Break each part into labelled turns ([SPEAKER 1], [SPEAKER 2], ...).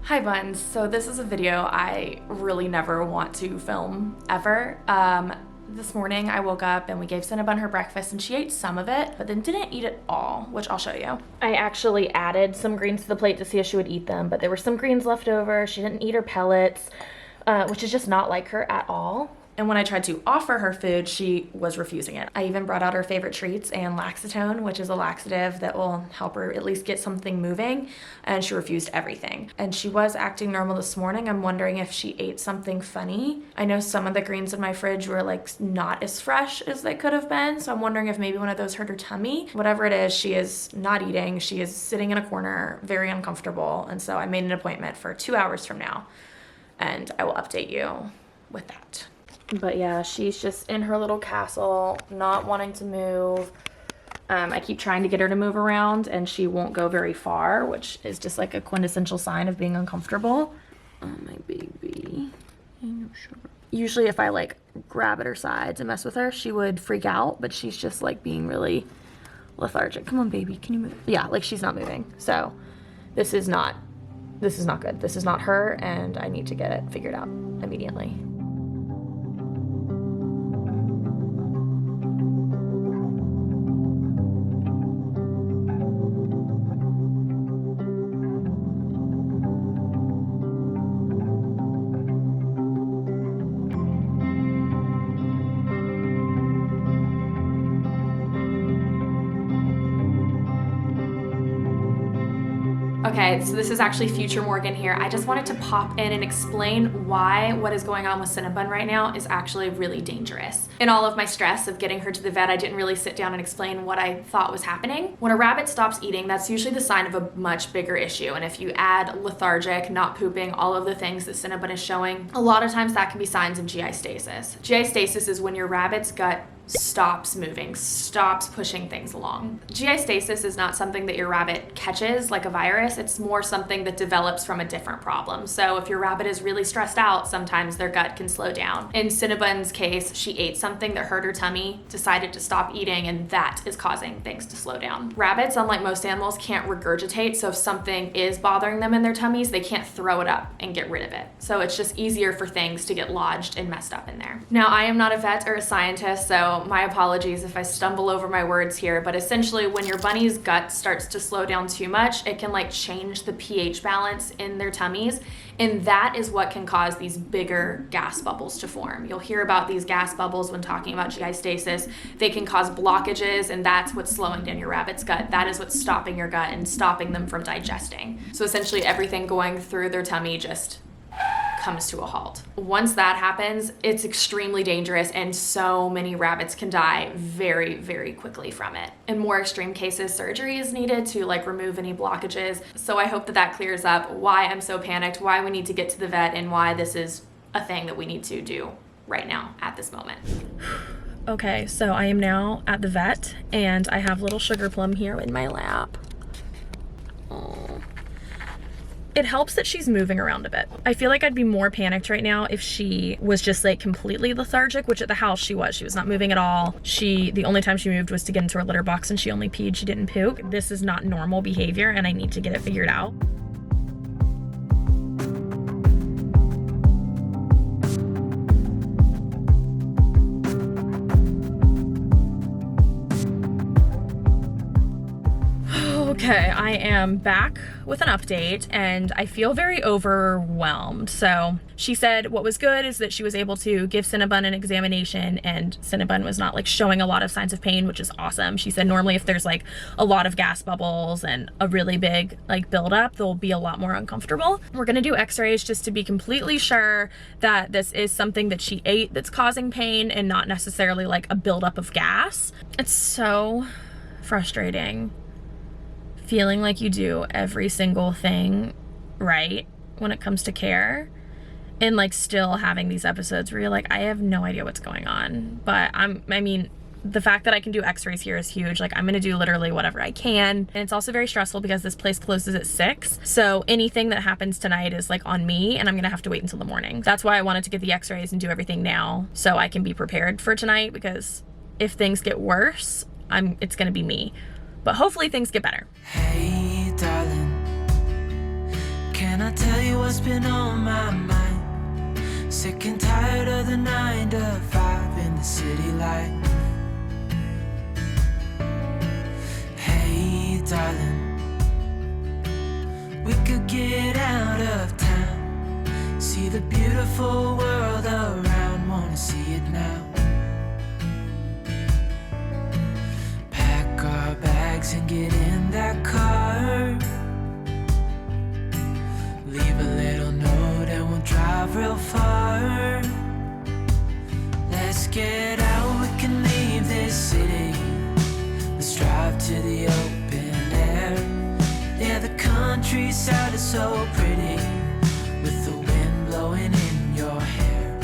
[SPEAKER 1] Hi buns, so this is a video I really never want to film ever. This morning I woke up and we gave Cinnabun her breakfast and she ate some of it, but then didn't eat it all, which I'll show you. I actually added some greens to the plate to see if she would eat them, but there were some greens left over. She didn't eat her pellets, which is just not like her at all. And when I tried to offer her food, she was refusing it. I even brought out her favorite treats and 𝒞𝓃𝓃𝓃𝓃𝓃𝓃, which is a laxative that will help her at least get something moving, and she refused everything. And she was acting normal this morning. I'm wondering if she ate something funny. I know some of the greens in my fridge were like not as fresh as they could have been, so I'm wondering if maybe one of those hurt her tummy. Whatever it is, she is not eating. She is sitting in a corner, very uncomfortable, and so I made an appointment for 2 hours from now, and I will update you with that. But yeah, she's just in her little castle, not wanting to move. I keep trying to get her to move around and she won't go very far, which is just like a quintessential sign of being uncomfortable. Oh, my baby. Usually if I like grab at her sides and mess with her, she would freak out, but she's just like being really lethargic. Come on, baby, can you move? Yeah, like she's not moving. So this is not good. This is not her, and I need to get it figured out immediately. Okay, so this is actually future Morgan here. I just wanted to pop in and explain why what is going on with Cinnabun right now is actually really dangerous. In all of my stress of getting her to the vet, I didn't really sit down and explain what I thought was happening. When a rabbit stops eating, that's usually the sign of a much bigger issue. And if you add lethargic, not pooping, all of the things that Cinnabun is showing, a lot of times that can be signs of GI stasis. GI stasis is when your rabbit's gut stops moving, stops pushing things along. GI stasis is not something that your rabbit catches like a virus. It's more something that develops from a different problem. So if your rabbit is really stressed out, sometimes their gut can slow down. In Cinnabun's case, she ate something that hurt her tummy, decided to stop eating, and that is causing things to slow down. Rabbits, unlike most animals, can't regurgitate, so if something is bothering them in their tummies, they can't throw it up and get rid of it. So it's just easier for things to get lodged and messed up in there. Now, I am not a vet or a scientist, so my apologies if I stumble over my words here, but essentially when your bunny's gut starts to slow down too much, it can like change the pH balance in their tummies, and that is what can cause these bigger gas bubbles to form. You'll hear about these gas bubbles when talking about GI stasis. They can cause blockages, and that's what's slowing down your rabbit's gut. That is what's stopping your gut and stopping them from digesting. So essentially everything going through their tummy just comes to a halt. Once that happens, it's extremely dangerous, and so many rabbits can die very, very quickly from it. In more extreme cases, surgery is needed to like remove any blockages. So I hope that that clears up why I'm so panicked, why we need to get to the vet, and why this is a thing that we need to do right now at this moment. Okay, so I am now at the vet and I have little Sugar Plum here in my lap. Oh. It helps that she's moving around a bit. I feel like I'd be more panicked right now if she was just like completely lethargic, which at the house she was. She was not moving at all. The only time she moved was to get into her litter box, and she only peed, she didn't poop. This is not normal behavior, and I need to get it figured out. Okay, I am back with an update and I feel very overwhelmed. So she said what was good is that she was able to give Cinnabun an examination, and Cinnabun was not like showing a lot of signs of pain, which is awesome. She said normally if there's like a lot of gas bubbles and a really big like buildup, they'll be a lot more uncomfortable. We're gonna do x-rays just to be completely sure that this is something that she ate that's causing pain and not necessarily like a buildup of gas. It's so frustrating feeling like you do every single thing right when it comes to care, and like still having these episodes where you're like, I have no idea what's going on. But I mean, the fact that I can do x-rays here is huge. Like I'm gonna do literally whatever I can. And it's also very stressful because this place closes at 6. So anything that happens tonight is like on me, and I'm gonna have to wait until the morning. That's why I wanted to get the x-rays and do everything now so I can be prepared for tonight, because if things get worse, it's gonna be me. But hopefully things get better.
[SPEAKER 2] Hey darling, can I tell you what's been on my mind? Sick and tired of the 9 to 5 in the city life. Hey, darling, we could get out of town, see the beautiful world around, wanna see it now. Pack our bags and get in that car, leave a little note and we'll drive real far. Let's get out, we can leave this city. Let's drive to the open air. Yeah, the countryside is so pretty, with the wind blowing in your hair.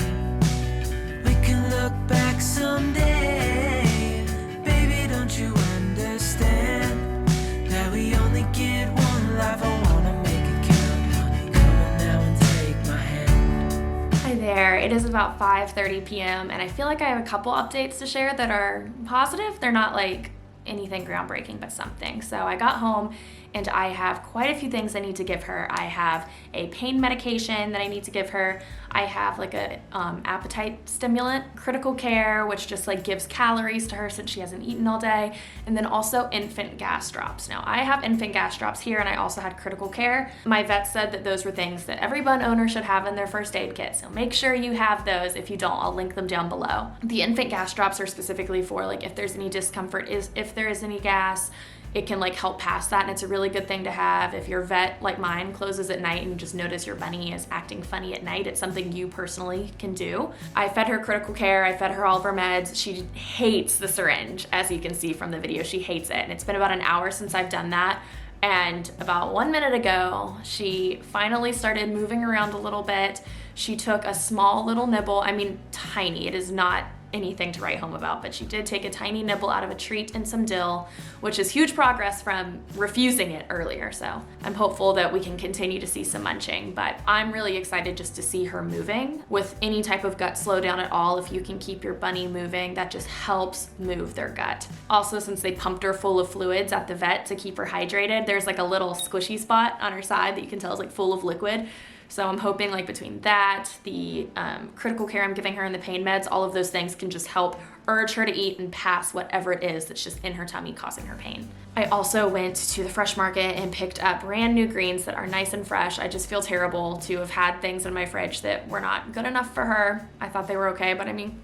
[SPEAKER 2] We can look back someday. Baby, don't you understand that we only get one life? I wanna make it count, honey. Come on now and take my hand.
[SPEAKER 1] Hi there, it is about 5:30 p.m. and I feel like I have a couple updates to share that are positive. They're not like anything groundbreaking, but something. So I got home and I have quite a few things I need to give her. I have a pain medication that I need to give her. I have like a appetite stimulant, critical care, which just like gives calories to her since she hasn't eaten all day. And then also infant gas drops. Now I have infant gas drops here and I also had critical care. My vet said that those were things that every bun owner should have in their first aid kit. So make sure you have those. If you don't, I'll link them down below. The infant gas drops are specifically for like if there's any discomfort, if there is any gas, it can like help pass that, and it's a really good thing to have. If your vet, like mine, closes at night and you just notice your bunny is acting funny at night, it's something you personally can do. I fed her critical care, I fed her all of her meds. She hates the syringe, as you can see from the video, she hates it. And it's been about an hour since I've done that. And about 1 minute ago, she finally started moving around a little bit. She took a small little nibble, I mean, tiny, it is not anything to write home about, but she did take a tiny nibble out of a treat and some dill, which is huge progress from refusing it earlier. So I'm hopeful that we can continue to see some munching, but I'm really excited just to see her moving. With any type of gut slowdown at all, if you can keep your bunny moving, that just helps move their gut. Also, since they pumped her full of fluids at the vet to keep her hydrated, there's like a little squishy spot on her side that you can tell is like full of liquid. So I'm hoping like between that, the critical care I'm giving her and the pain meds, all of those things can just help urge her to eat and pass whatever it is that's just in her tummy causing her pain. I also went to the fresh market and picked up brand new greens that are nice and fresh. I just feel terrible to have had things in my fridge that were not good enough for her. I thought they were okay, but I mean,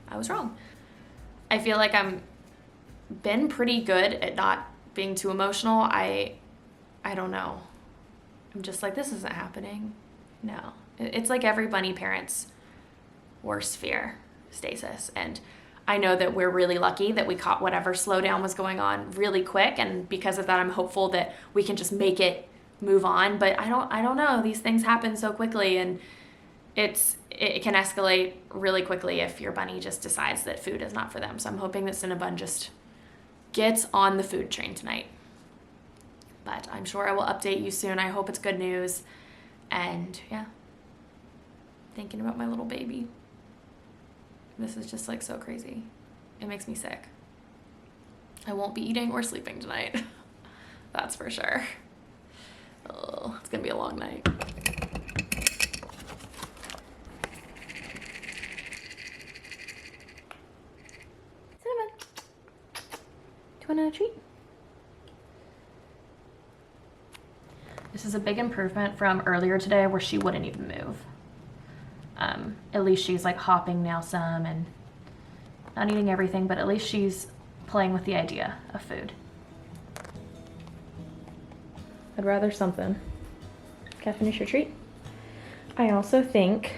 [SPEAKER 1] I was wrong. I feel like I'm been pretty good at not being too emotional. I don't know. I'm just like, this isn't happening. No, it's like every bunny parent's worst fear, stasis. And I know that we're really lucky that we caught whatever slowdown was going on really quick. And because of that, I'm hopeful that we can just make it move on. But I don't know, these things happen so quickly, and it can escalate really quickly if your bunny just decides that food is not for them. So I'm hoping that Cinnabun just gets on the food train tonight. But I'm sure I will update you soon. I hope it's good news. And yeah, thinking about my little baby. This is just like so crazy. It makes me sick. I won't be eating or sleeping tonight. That's for sure. Oh, it's gonna be a long night. Cinnabun, do you want a treat? This is a big improvement from earlier today where she wouldn't even move. At least she's like hopping now some and not eating everything, but at least she's playing with the idea of food. I'd rather something. Can I finish your treat? I also think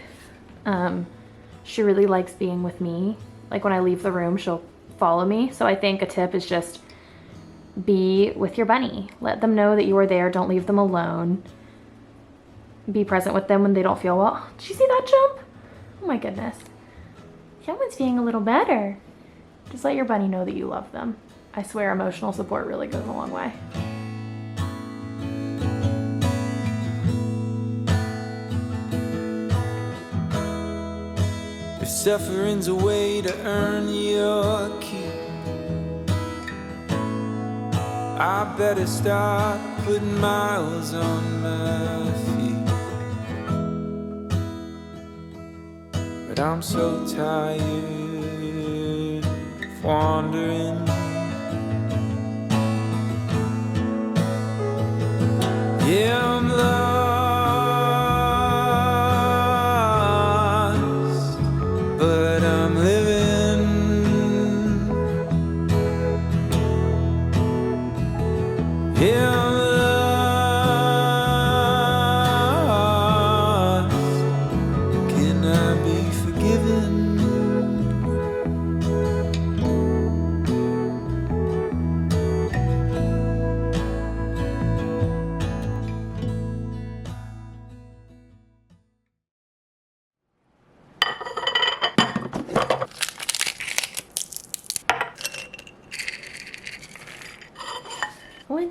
[SPEAKER 1] she really likes being with me. Like when I leave the room, she'll follow me. So I think a tip is just be with your bunny. Let them know that you are there. Don't leave them alone. Be present with them when they don't feel well. Did you see that jump? Oh my goodness. Someone's feeling a little better. Just let your bunny know that you love them. I swear emotional support really goes a long way.
[SPEAKER 2] If suffering's a way to earn your keep, I better start putting miles on my feet.
[SPEAKER 3] I'm so tired of wandering. Yeah, I'm lost, but I'm living. Yeah, I'm lost. Can I be forgiven?
[SPEAKER 1] What?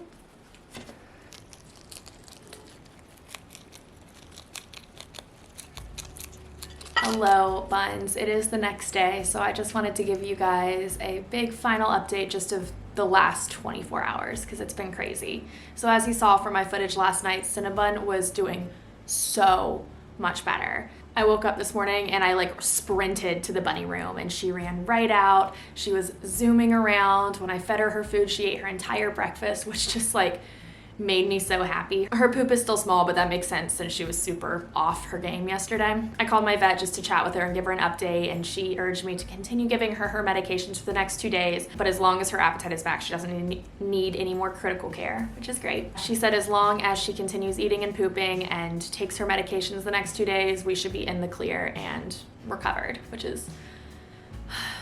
[SPEAKER 1] Hello, buns. It is the next day, so I just wanted to give you guys a big final update just of the last 24 hours because it's been crazy. So as you saw from my footage last night, Cinnabun was doing so much better. I woke up this morning and I like sprinted to the bunny room and she ran right out. She was zooming around. When I fed her food, she ate her entire breakfast, which just like made me so happy. Her poop is still small, but that makes sense since she was super off her game yesterday. I called my vet just to chat with her and give her an update, and she urged me to continue giving her medications for the next 2 days, but as long as her appetite is back, she doesn't need any more critical care, which is great. She said as long as she continues eating and pooping and takes her medications the next 2 days, we should be in the clear and we're covered, which is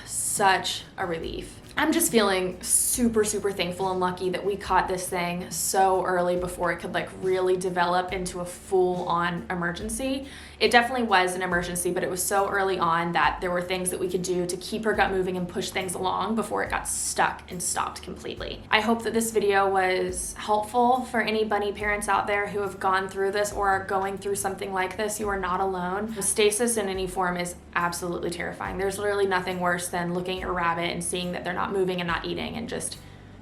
[SPEAKER 1] such a relief. I'm just feeling super thankful and lucky that we caught this thing so early before it could like really develop into a full-on emergency. It definitely was an emergency, but it was so early on that there were things that we could do to keep her gut moving and push things along before it got stuck and stopped completely. I hope that this video was helpful for any bunny parents out there who have gone through this or are going through something like this. You are not alone. Stasis in any form is absolutely terrifying. There's literally nothing worse than looking at a rabbit and seeing that they're not moving and not eating and just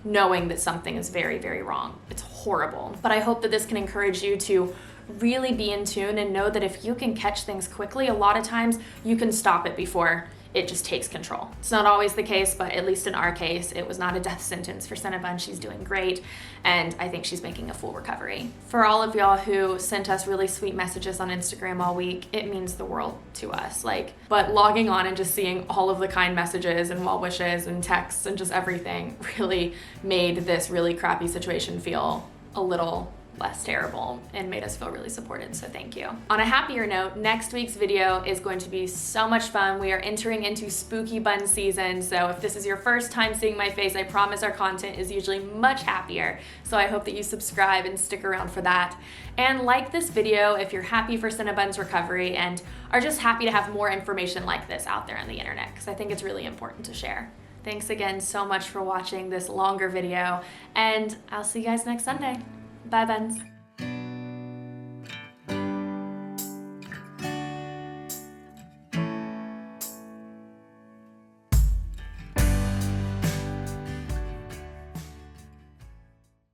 [SPEAKER 1] knowing that something is very wrong. It's horrible. But I hope that this can encourage you to really be in tune and know that if you can catch things quickly, a lot of times you can stop it before it just takes control. It's not always the case, but at least in our case, it was not a death sentence for Cinnabun. She's doing great, and I think she's making a full recovery. For all of y'all who sent us really sweet messages on Instagram all week, it means the world to us. But logging on and just seeing all of the kind messages and well wishes and texts and just everything really made this really crappy situation feel a little less terrible and made us feel really supported, so thank you. On a happier note, next week's video is going to be so much fun. We are entering into spooky bun season, so if this is your first time seeing my face, I promise our content is usually much happier, so I hope that you subscribe and stick around for that. And like this video if you're happy for Cinnabun's recovery and are just happy to have more information like this out there on the internet, because I think it's really important to share. Thanks again so much for watching this longer video, and I'll see you guys next Sunday. Bye, buns.